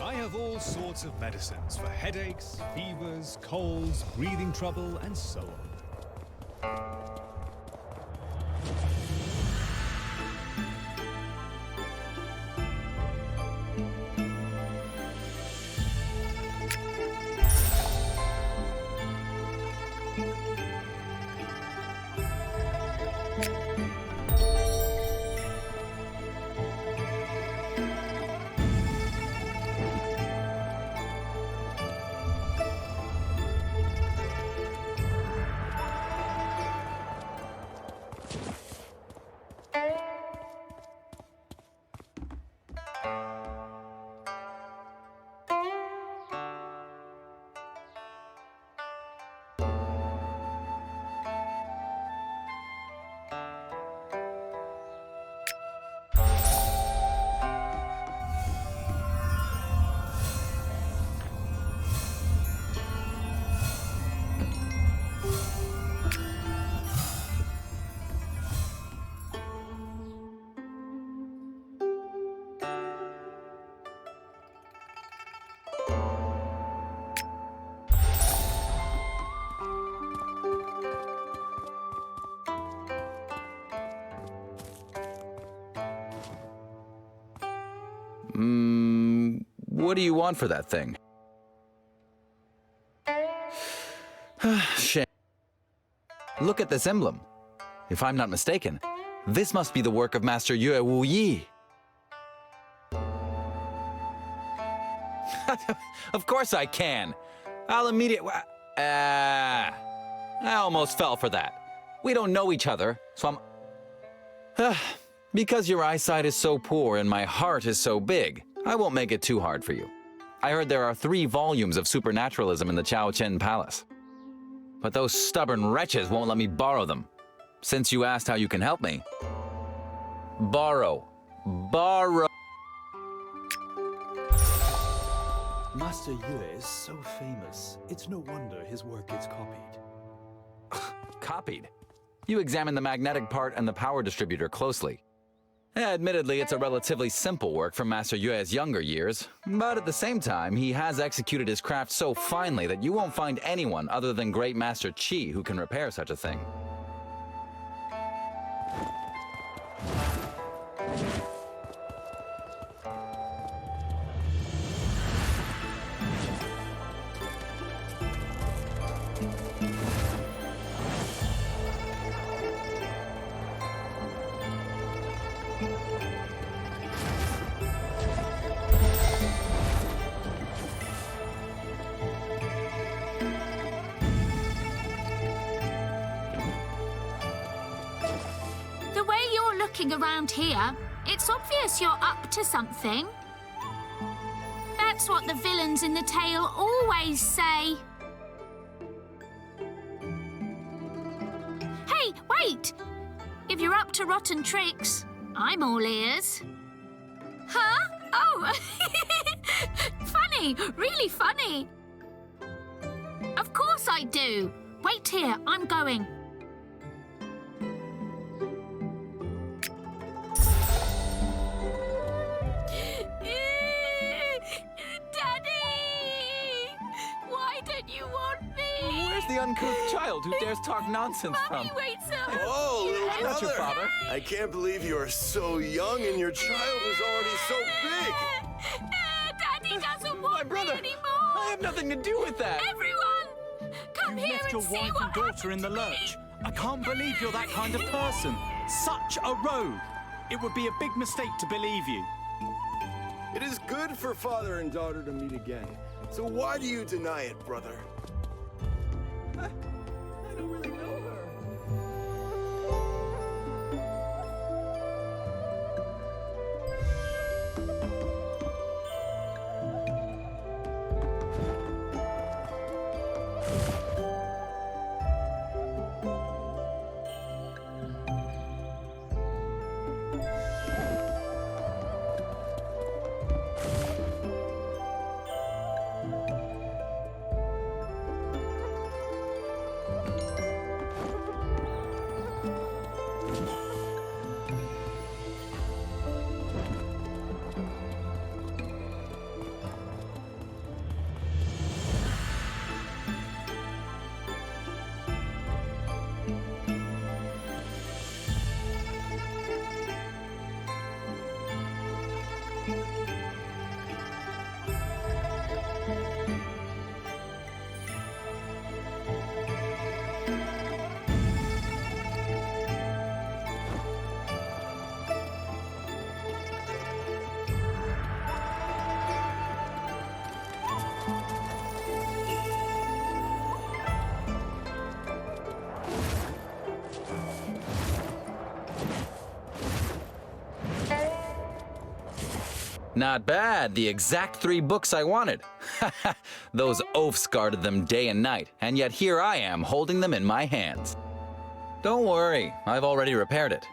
R: I have all sorts of medicines for headaches, fevers, colds, breathing trouble, and so on.
O: What do you want for that thing? Shame. Look at this emblem. If I'm not mistaken, this must be the work of Master Yue Wu Yi. Of course I can. I'll immediately... I almost fell for that. We don't know each other, so I'm... Because your eyesight is so poor and my heart is so big, I won't make it too hard for you. I heard there are 3 volumes of supernaturalism in the Chao Chen Palace. But those stubborn wretches won't let me borrow them. Since you asked how you can help me... Borrow.
I: Master Yue is so famous, it's no wonder his work is copied.
O: Copied? You examine the magnetic part and the power distributor closely. Admittedly, it's a relatively simple work from Master Yue's younger years, but at the same time, he has executed his craft so finely that you won't find anyone other than Great Master Qi who can repair such a thing.
J: Around here, it's obvious you're up to something. That's what the villains in the tale always say. Hey, wait! If you're up to rotten tricks, I'm all ears. Huh? Oh! Funny! Really funny! Of course I do! Wait here, I'm going.
O: The uncouth child who dares talk nonsense
J: Mommy, wait, sir!
D: Oh, little
O: I'm not your father.
D: I can't believe you are so young and your child is already so big!
J: Daddy doesn't want
O: My brother,
J: me anymore!
O: I have nothing to do with that!
J: Everyone! Come
I: You
J: here
I: left
J: and
I: your
J: see
I: wife
J: what
I: and daughter in the lurch. I can't believe you're that kind of person. Such a rogue. It would be a big mistake to believe you.
D: It is good for father and daughter to meet again. So why do you deny it, brother?
O: I don't really know her. Not bad, the exact 3 books I wanted. Those oafs guarded them day and night, and yet here I am holding them in my hands. Don't worry, I've already repaired it.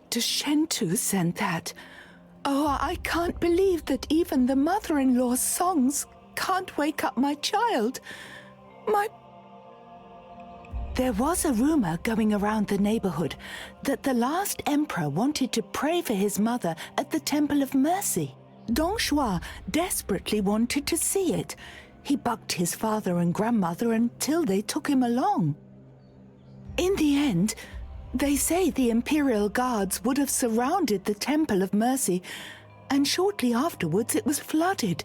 H: Dr. Shentu sent that. Oh, I can't believe that even the mother-in-law's songs can't wake up my child. There was a rumor going around the neighborhood that the last emperor wanted to pray for his mother at the Temple of Mercy. Dong Shua desperately wanted to see it. He bugged his father and grandmother until they took him along. In the end, they say the Imperial Guards would have surrounded the Temple of Mercy, and shortly afterwards it was flooded.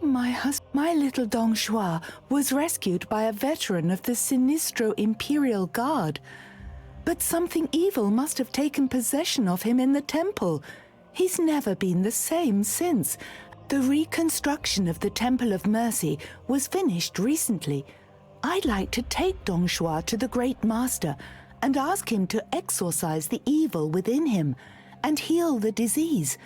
H: My little Dong Shua was rescued by a veteran of the Sinistro Imperial Guard. But something evil must have taken possession of him in the temple. He's never been the same since. The reconstruction of the Temple of Mercy was finished recently. I'd like to take Dong Shua to the Great Master and ask him to exorcise the evil within him and heal the disease.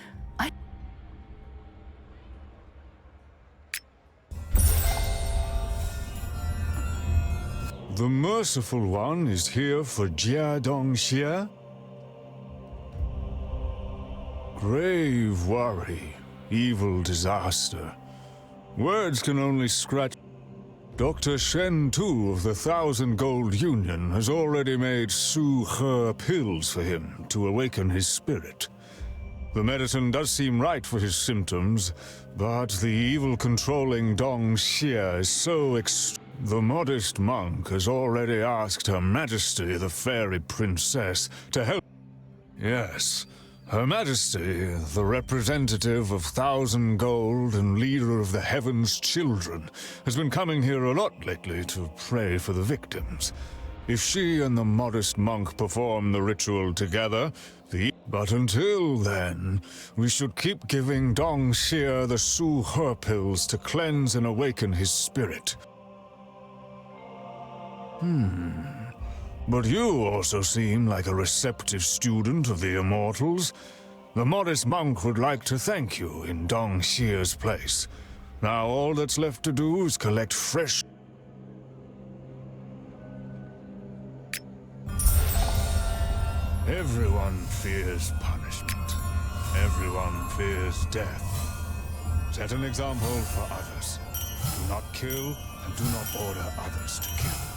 L: The Merciful One is here for Jia Dongxia? Grave worry, evil disaster. Words can only scratch. Dr. Shen Tu of the Thousand Gold Union has already made Su He pills for him to awaken his spirit. The medicine does seem right for his symptoms, but the evil controlling Dong Xia is so The modest monk has already asked Her Majesty, the Fairy Princess, to help. Yes, Her Majesty, the representative of Thousand Gold and leader of the Heaven's Children, has been coming here a lot lately to pray for the victims. If she and the modest monk perform the ritual together, But until then, we should keep giving Dong Xia the Su He pills to cleanse and awaken his spirit. But you also seem like a receptive student of the Immortals. The modest monk would like to thank you in Dong Xia's place. Now all that's left to do is collect fresh... Everyone fears punishment. Everyone fears death. Set an example for others. Do not kill, and do not order others to kill.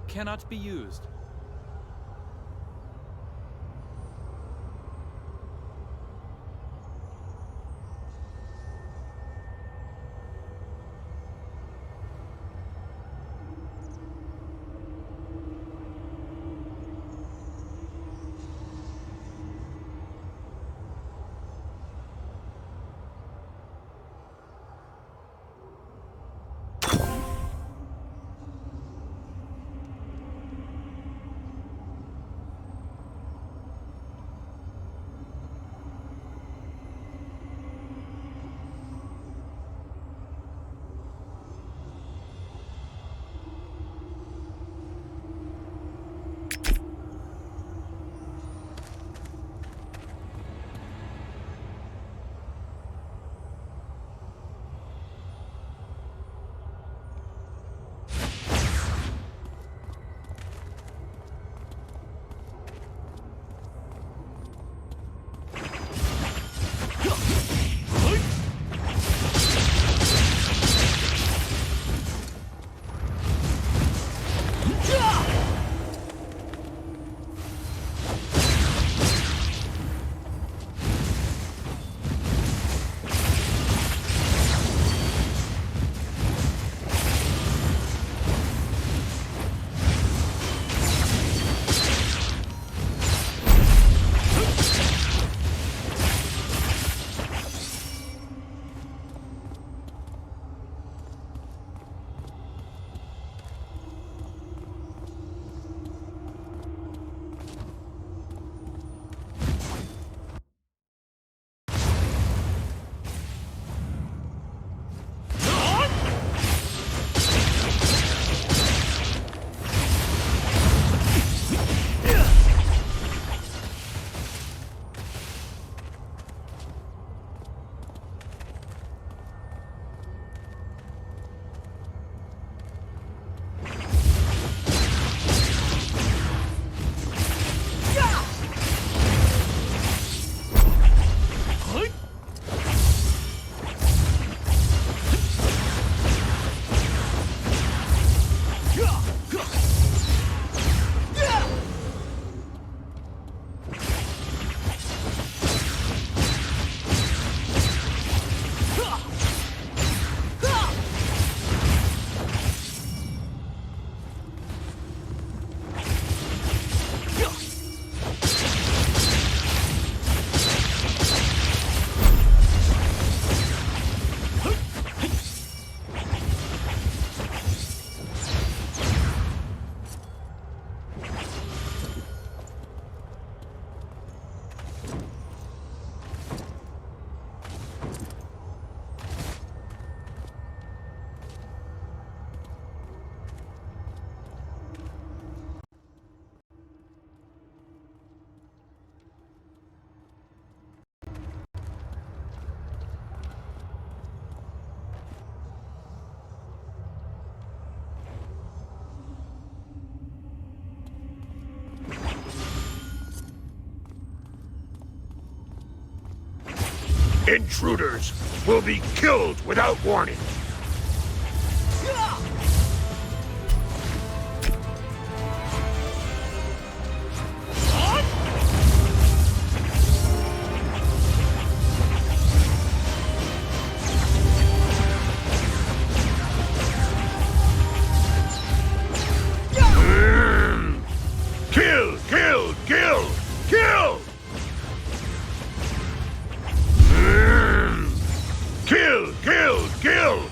U: cannot be used.
M: Intruders will be killed without warning. Kill! Kill! Kill! Kill! Kill! Kill! Kill!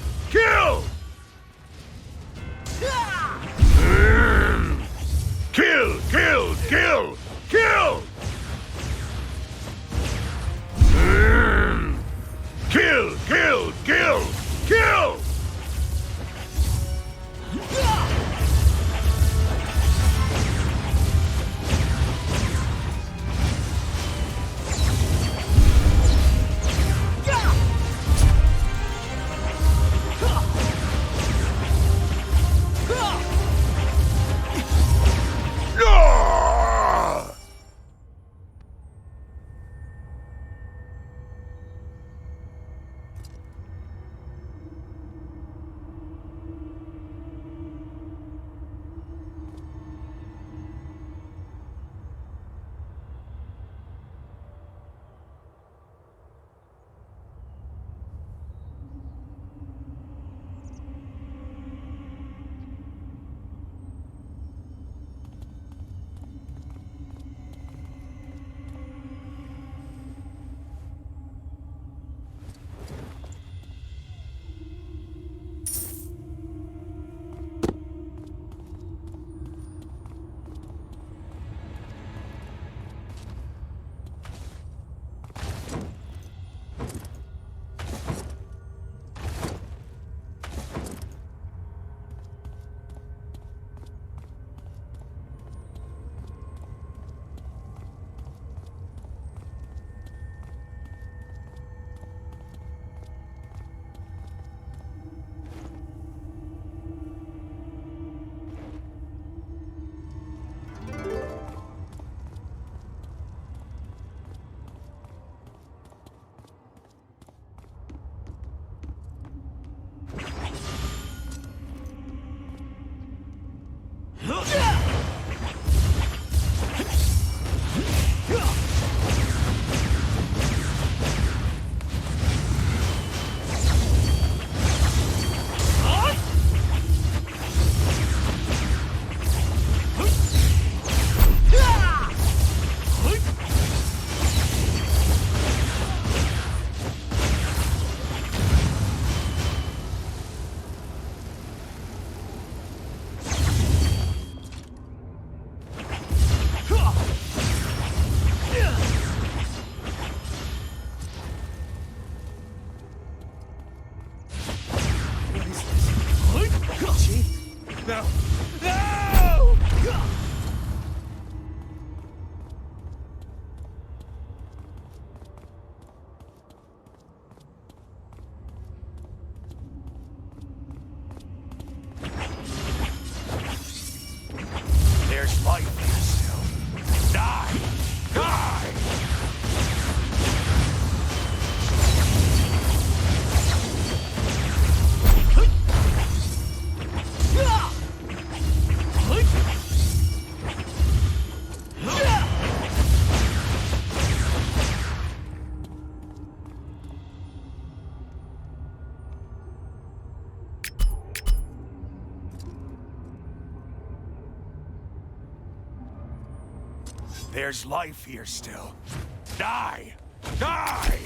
M: There's life here still. Die! Die!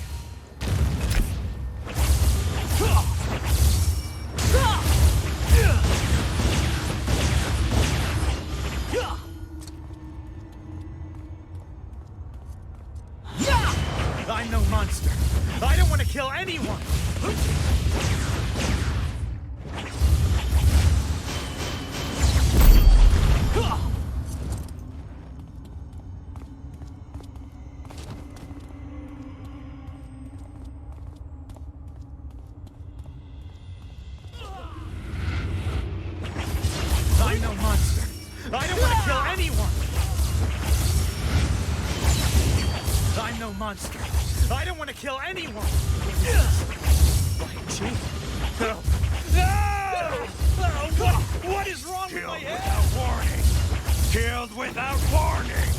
A: I'm no monster. I don't want to kill anyone. I'm no monster. I don't want to kill anyone. I'm no monster. I don't want to kill anyone. What is wrong with my head?
M: Killed without warning!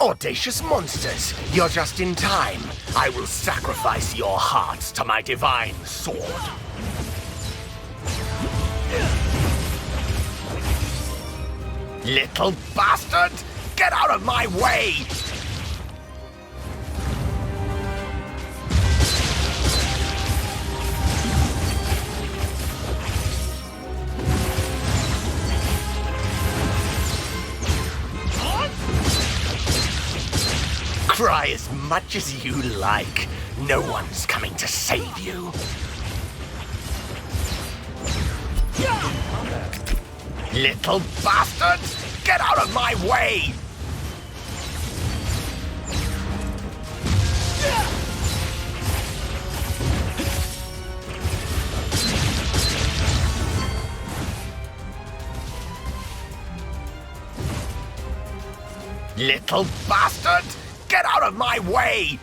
P: Audacious monsters, you're just in time. I will sacrifice your hearts to my divine sword. Little bastard! Get out of my way! Cry as much as you like. No one's coming to save you. Little bastard! Get out of my way! Little bastard! Get out of my way!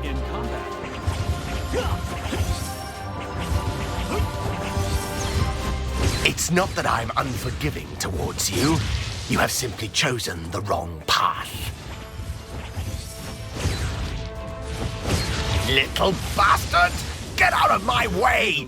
I: In combat.
P: It's not that I'm unforgiving towards you. You have simply chosen the wrong path. Little bastard! Get out of my way!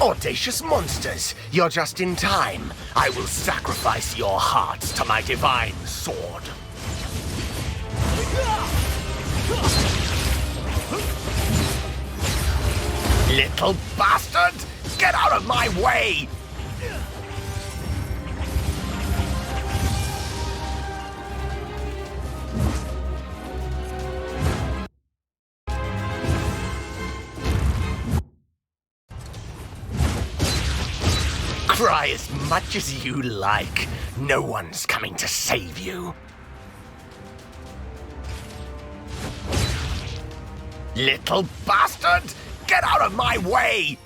P: Audacious monsters! You're just in time. I will sacrifice your hearts to my divine sword. Little bastard! Get out of my way! Cry as much as you like. No one's coming to save you. Little bastard! Get out of my way!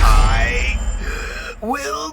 P: I will